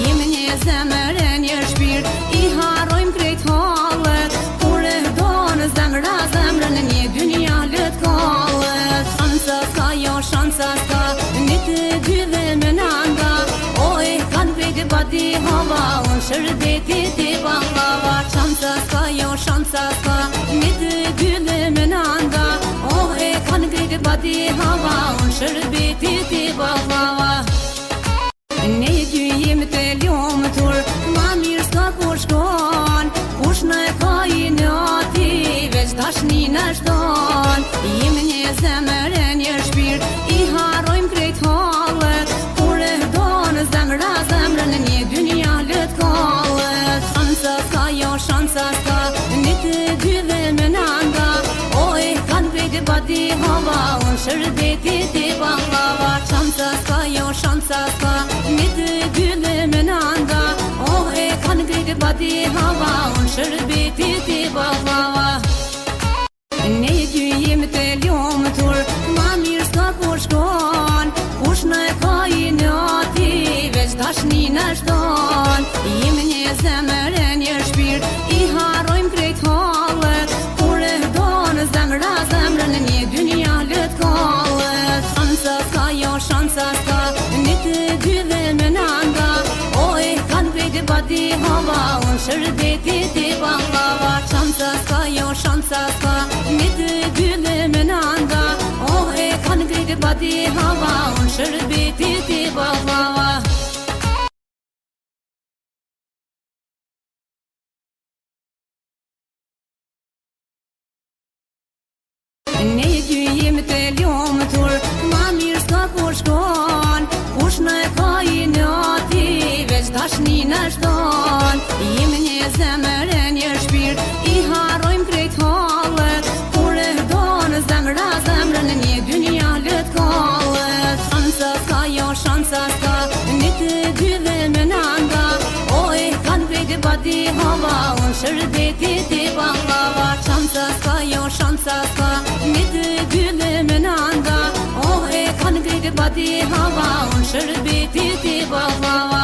Jem një zemër e një shpirt, I harojmë krejt hallet, kur e donë zemra zemrën një dynja lët kallet. Shansa s'ka, jo shansa s'ka, një të dy dhe me nanga, oj kanë krejt e bati hava, unë shërbeti ti baklava. Shansa s'ka, jo shansa s'ka, një të dy dhe me nanga, oj kanë krejt e bati hava, unë shërbeti ti baklava. Ne dy jem të lumtur, ma mirë s'ka kur shkon, kush në e ka I në ati, veç dashni në shton. Jem një zemër e një shpirt, I harojmë krejt hallet, kur e donë zemra zemrën një dynja lët kallet. Shansa s'ka, jo shansa s'ka, një të dy dhe me nanga, oj kanë krejt e bati hava, unë shërbeti ti baklava. Shansa s'ka, jo shansa s'ka, një të dy dhe me nanga, oj kanë krejt e bati hava, unë shërbeti ti baklava. Ne dy jem të lumtur, ma mirë s'ka kur shkon, kush në e ka I në ati, veç dashni në shton. Jem një zemër e një shpirt, I harojmë krejt hallet, kur e donë zemra zemrën një dynja lët kallet. Shansa s'ka, jo shansa s'ka, një të dy dhe me nanga, oj kanë krejt e bati hava, unë shërbeti ti baklava. Shansa s'ka, jo shansa s'ka, një të dy dhe me nanga, oj kanë krejt e bati hava, unë shërbeti ti baklava. Ne dy jem të lumtur, ma mirë s'ka kur shkon, kush në e ka I në ati, veç dashni në shton. Jem një zemër e një shpirt, I harojmë krejt hallet, kur e donë zemra zemrën një dynja lët kallet. Shansa s'ka, jo shansa s'ka, një të dy dhe me nanga, oj kanë krejt e bati hava, unë shërbeti ti baklava. Shansa s'ka, jo shansa s'ka, një të dy dhe me nanga, oj kanë krejt e bati hava, unë shërbeti ti baklava.